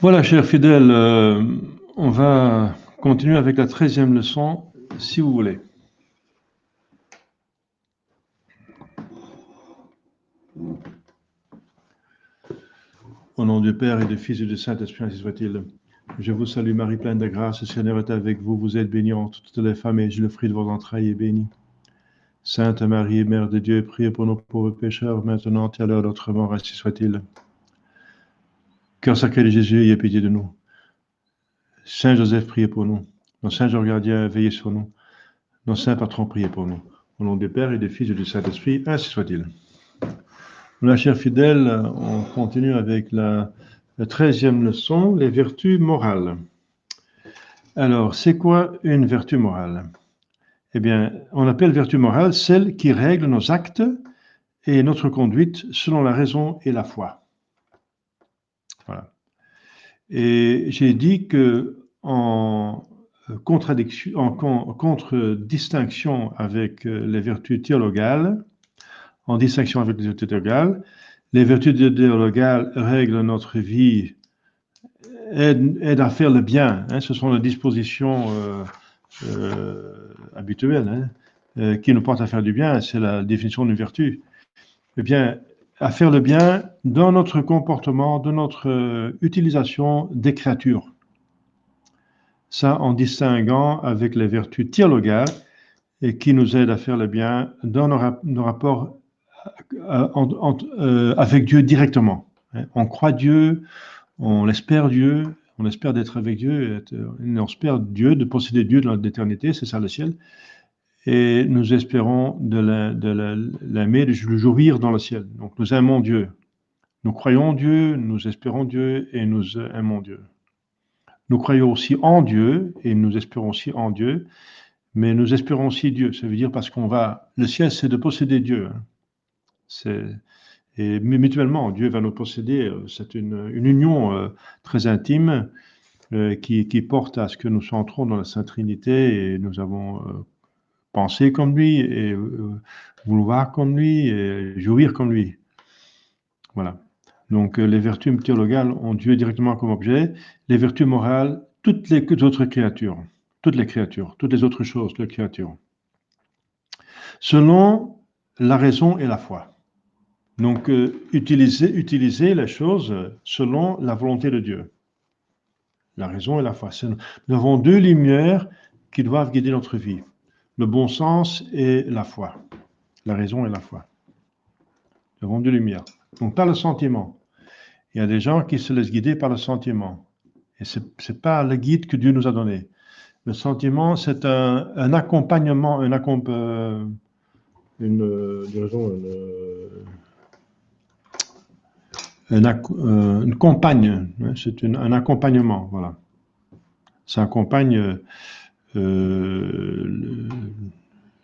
Voilà, chers fidèles, on va continuer avec la 13e leçon, si vous voulez. Au nom du Père et du Fils et du Saint-Esprit, ainsi soit-il. Je vous salue Marie, pleine de grâce, le Seigneur est avec vous. Vous êtes bénie entre toutes les femmes, et le fruit de vos entrailles est béni. Sainte Marie, Mère de Dieu, priez pour nos pauvres pécheurs, maintenant et à l'heure de notre mort, ainsi soit-il. Cœur sacré de Jésus, ayez pitié de nous. Saint Joseph, priez pour nous. Nos saints anges gardiens, veillez sur nous. Nos saints patrons, priez pour nous. Au nom du Père et du Fils et du Saint-Esprit, ainsi soit-il. Mes chers fidèles, on continue avec la 13e leçon, les vertus morales. Alors, c'est quoi une vertu morale? Eh bien, on appelle vertu morale celle qui règle nos actes et notre conduite selon la raison et la foi. Voilà. Et j'ai dit que en contre-distinction avec les vertus théologales, en distinction avec les vertus théologales, les vertus théologales règlent notre vie, aident à faire le bien. Hein, ce sont les dispositions habituelles qui nous portent à faire du bien. C'est la définition d'une vertu. Eh bien, à faire le bien dans notre comportement, dans notre utilisation des créatures. Ça, en distinguant avec les vertus théologales et qui nous aident à faire le bien dans nos rapports avec Dieu directement. On croit Dieu, on espère Dieu, on espère d'être avec Dieu, on espère Dieu, de posséder Dieu dans l'éternité, c'est ça le ciel. Et nous espérons de l'aimer, de le jouir dans le ciel. Donc nous aimons Dieu. Nous croyons Dieu, nous espérons Dieu et nous aimons Dieu. Nous croyons aussi en Dieu et nous espérons aussi en Dieu, mais nous espérons aussi Dieu. Ça veut dire parce qu'on va... Le ciel, c'est de posséder Dieu. Et mutuellement, Dieu va nous posséder. C'est une union très intime qui porte à ce que nous entrons dans la Sainte Trinité et nous avons pensé comme lui et vouloir comme lui et jouir comme lui. Voilà. Donc les vertus théologales ont Dieu directement comme objet. Les vertus morales, toutes les autres créatures, toutes les autres choses, les créatures. Selon la raison et la foi. Donc, utiliser les choses selon la volonté de Dieu. La raison et la foi. Nous avons deux lumières qui doivent guider notre vie. Le bon sens et la foi. La raison et la foi. Nous avons deux lumières. Donc, pas le sentiment. Il y a des gens qui se laissent guider par le sentiment. Et ce n'est pas le guide que Dieu nous a donné. Le sentiment, c'est un accompagnement, une compagne, c'est un accompagnement, voilà. Ça accompagne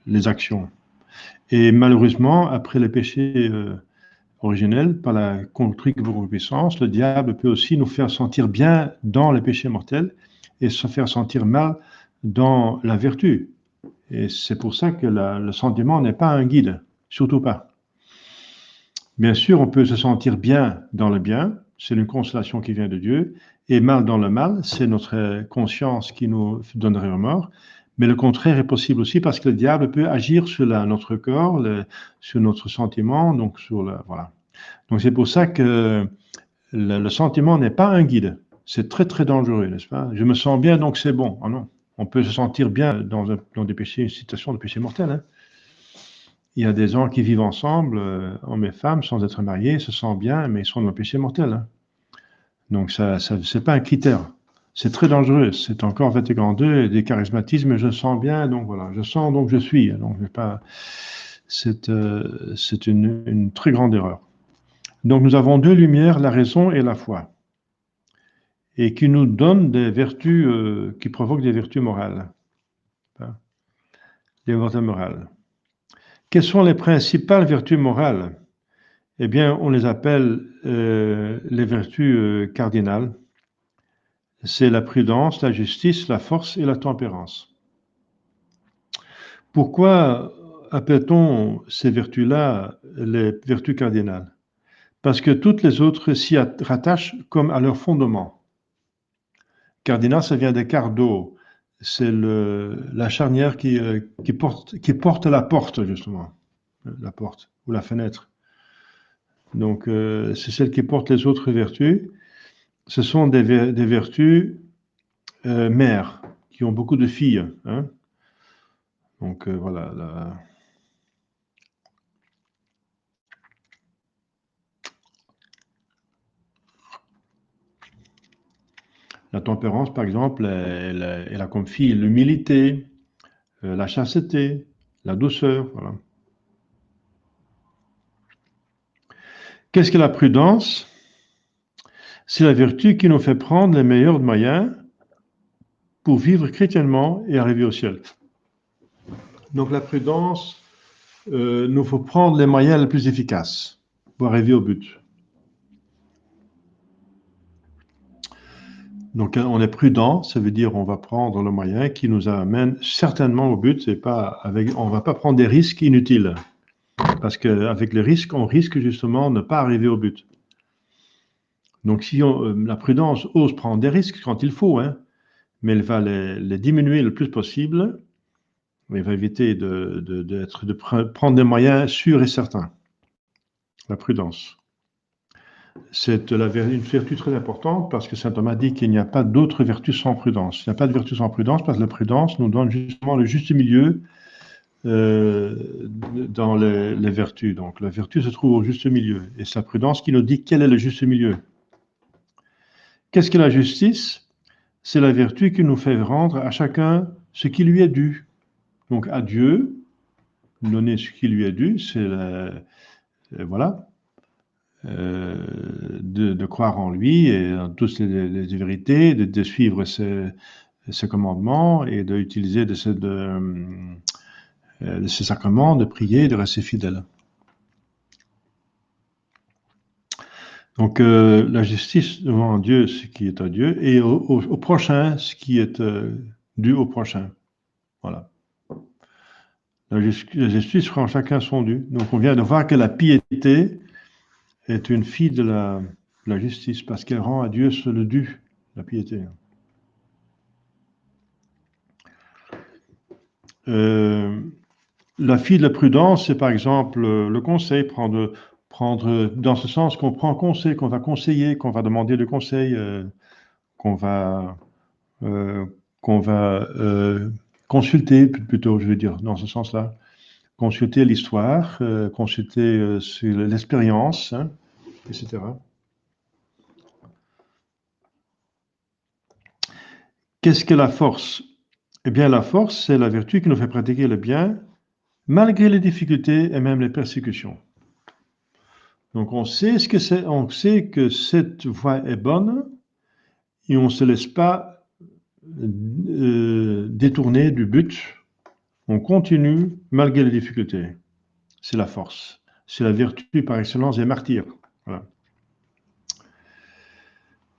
les actions. Et malheureusement, après le péché originel, par la concupiscence, le diable peut aussi nous faire sentir bien dans le péché mortel et se faire sentir mal dans la vertu. Et c'est pour ça que le sentiment n'est pas un guide, surtout pas. Bien sûr, on peut se sentir bien dans le bien, c'est une consolation qui vient de Dieu, et mal dans le mal, c'est notre conscience qui nous donnerait remords. Mais le contraire est possible aussi parce que le diable peut agir sur notre corps, sur notre sentiment, donc voilà. Donc c'est pour ça que le sentiment n'est pas un guide. C'est très très dangereux, n'est-ce pas? Je me sens bien, donc c'est bon. Ah non, on peut se sentir bien dans des péchés, une situation de péché mortel. Hein. Il y a des gens qui vivent ensemble, hommes et femmes, sans être mariés, se sentent bien, mais ils sont dans le péché mortel. Hein. Donc ça c'est pas un critère. C'est très dangereux. C'est encore Vatican II et des charismatismes. Je sens bien, donc voilà. Je sens, donc je suis. Donc c'est une très grande erreur. Donc nous avons deux lumières, la raison et la foi, et qui nous donnent des vertus, qui provoquent des vertus morales. Hein. Les vertus morales. Quelles sont les principales vertus morales? Eh bien, on les appelle les vertus cardinales. C'est la prudence, la justice, la force et la tempérance. Pourquoi appelle-t-on ces vertus-là les vertus cardinales? Parce que toutes les autres s'y rattachent comme à leur fondement. Cardinal, ça vient des cardo. C'est la charnière qui porte la porte, justement. La porte ou la fenêtre. Donc, c'est celle qui porte les autres vertus. Ce sont des vertus mères qui ont beaucoup de filles. Hein. Donc, voilà. La tempérance, par exemple, elle a comme fille l'humilité, la chasteté, la douceur. Voilà. Qu'est-ce que la prudence? C'est la vertu qui nous fait prendre les meilleurs moyens pour vivre chrétiennement et arriver au ciel. Donc la prudence, nous faut prendre les moyens les plus efficaces pour arriver au but. Donc on est prudent, ça veut dire on va prendre le moyen qui nous amène certainement au but, et on ne va pas prendre des risques inutiles. Parce qu'avec les risques, on risque justement de ne pas arriver au but. Donc si la prudence ose prendre des risques quand il faut, hein, mais elle va les diminuer le plus possible, mais elle va éviter de prendre des moyens sûrs et certains. La prudence. C'est une vertu très importante parce que saint Thomas dit qu'il n'y a pas d'autre vertu sans prudence. Il n'y a pas de vertu sans prudence parce que la prudence nous donne justement le juste milieu dans les vertus. Donc la vertu se trouve au juste milieu et c'est la prudence qui nous dit quel est le juste milieu. Qu'est-ce que la justice? C'est la vertu qui nous fait rendre à chacun ce qui lui est dû. Donc à Dieu, donner ce qui lui est dû, c'est voilà. De croire en lui et en toutes les vérités, de suivre ses commandements et d'utiliser de ses sacrements, de prier, de rester fidèle. Donc la justice devant Dieu, ce qui est à Dieu, et au prochain, ce qui est dû au prochain. Voilà. La justice rend chacun son dû. Donc on vient de voir que la piété est une fille de la justice, parce qu'elle rend à Dieu le dû, la piété. La fille de la prudence, c'est par exemple le conseil, prendre dans ce sens qu'on prend conseil, qu'on va conseiller, qu'on va demander de conseil, qu'on va consulter, plutôt, je veux dire, dans ce sens-là. Consulter l'histoire, consulter sur l'expérience, hein, etc. Qu'est-ce que la force? Eh bien, la force, c'est la vertu qui nous fait pratiquer le bien, malgré les difficultés et même les persécutions. Donc, on sait ce que c'est, on sait que cette voie est bonne, et on ne se laisse pas détourner du but. On continue malgré les difficultés. C'est la force. C'est la vertu par excellence des martyrs. Voilà.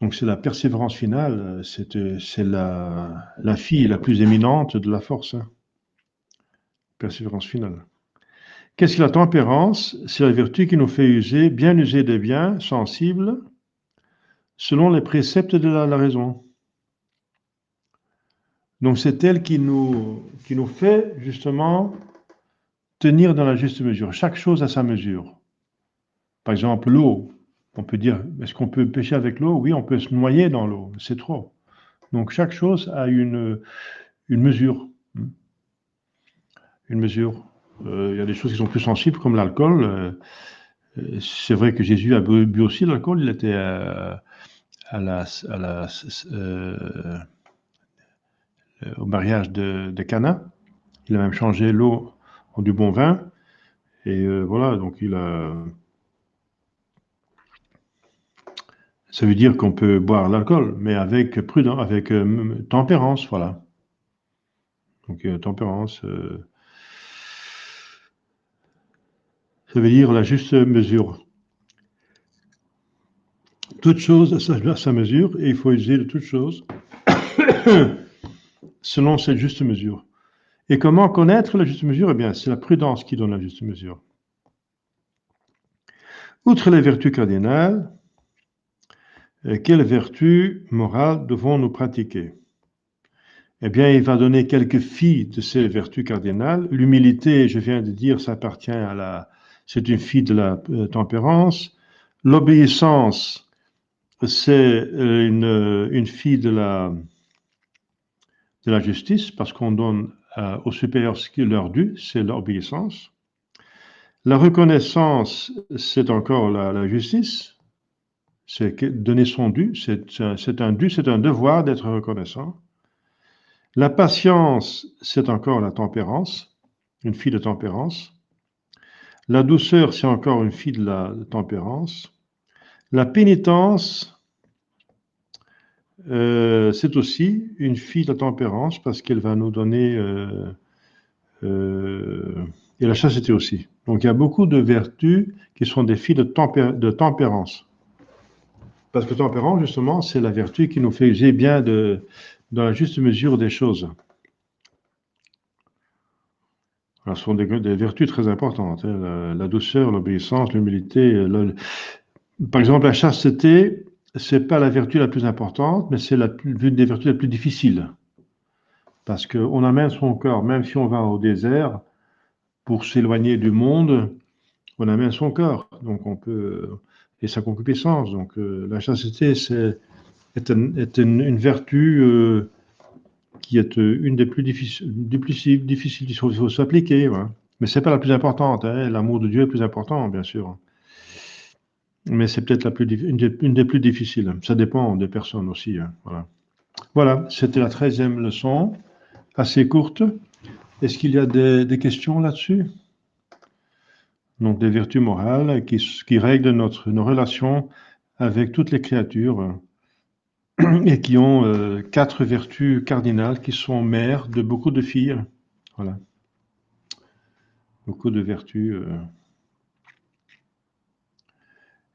Donc c'est la persévérance finale, c'est la fille la plus éminente de la force. Hein. Persévérance finale. Qu'est-ce que la tempérance? C'est la vertu qui nous fait bien user des biens sensibles, selon les préceptes de la raison. Donc c'est elle qui nous fait justement tenir dans la juste mesure. Chaque chose a sa mesure. Par exemple, l'eau. On peut dire, est-ce qu'on peut pêcher avec l'eau? Oui, on peut se noyer dans l'eau. C'est trop. Donc chaque chose a une mesure. Une mesure. Il y a des choses qui sont plus sensibles, comme l'alcool. C'est vrai que Jésus a bu aussi l'alcool. Il était au mariage de Cana. Il a même changé l'eau en du bon vin. Et voilà, donc ça veut dire qu'on peut boire l'alcool, mais avec prudence, avec tempérance, voilà. Donc tempérance, ça veut dire la juste mesure. Toute chose a sa mesure, et il faut user de toute chose selon cette juste mesure. Et comment connaître la juste mesure? Eh bien, c'est la prudence qui donne la juste mesure. Outre les vertus cardinales, quelle vertu morale devons-nous pratiquer? Eh bien, il va donner quelques filles de ces vertus cardinales. L'humilité, je viens de dire, ça appartient à c'est une fille de la tempérance. L'obéissance, c'est une fille de la justice, parce qu'on donne aux supérieurs ce qui leur dû, c'est l'obéissance. La reconnaissance, c'est encore la justice, c'est donner son dû, c'est un dû, c'est un devoir d'être reconnaissant. La patience, c'est encore la tempérance, une fille de tempérance. La douceur, c'est encore une fille de la tempérance. La pénitence, c'est aussi une fille de la tempérance parce qu'elle va nous donner... et la chasteté aussi. Donc il y a beaucoup de vertus qui sont des filles de tempérance. Parce que tempérance, justement, c'est la vertu qui nous fait user bien dans la juste mesure des choses. Alors, ce sont des vertus très importantes, hein, la douceur, l'obéissance, l'humilité. Par exemple, la chasteté, c'est pas la vertu la plus importante, mais c'est l'une des vertus les plus difficiles. Parce qu'on amène son corps, même si on va au désert, pour s'éloigner du monde, on amène son corps. Donc on peut, et sa concupiscence. Donc la chasteté, est une vertu qui est une des plus difficiles, il faut s'appliquer. Ouais. Mais c'est pas la plus importante. Hein. L'amour de Dieu est plus important, bien sûr. Mais c'est peut-être une des plus difficiles. Ça dépend des personnes aussi. Hein. Voilà, c'était la 13e leçon, assez courte. Est-ce qu'il y a des questions là-dessus? Donc des vertus morales qui règlent nos relations avec toutes les créatures et qui ont 4 vertus cardinales qui sont mères de beaucoup de filles. Voilà. Beaucoup de vertus.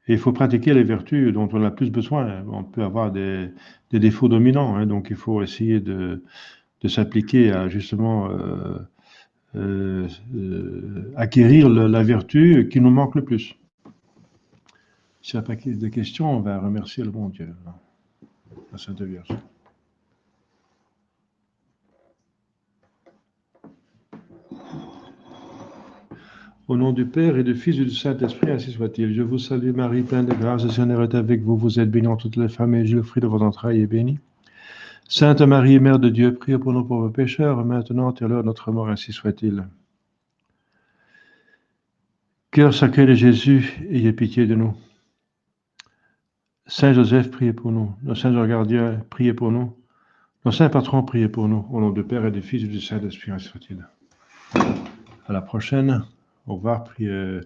Et il faut pratiquer les vertus dont on a plus besoin. On peut avoir des défauts dominants, hein, donc il faut essayer de s'appliquer à justement acquérir la vertu qui nous manque le plus. S'il n'y a pas de questions, on va remercier le bon Dieu, la Sainte Vierge. Au nom du Père et du Fils et du Saint-Esprit, ainsi soit-il. Je vous salue Marie, pleine de grâce, le Seigneur est avec vous. Vous êtes bénie entre toutes les femmes et le fruit de vos entrailles est béni. Sainte Marie, Mère de Dieu, priez pour nos pauvres pécheurs, maintenant et à l'heure de notre mort, ainsi soit-il. Cœur sacré de Jésus, ayez pitié de nous. Saint Joseph, priez pour nous. Nos saints gardiens, priez pour nous. Nos saints patrons, priez pour nous. Au nom du Père et du Fils et du Saint-Esprit, ainsi soit-il. À la prochaine. Au revoir. Priez.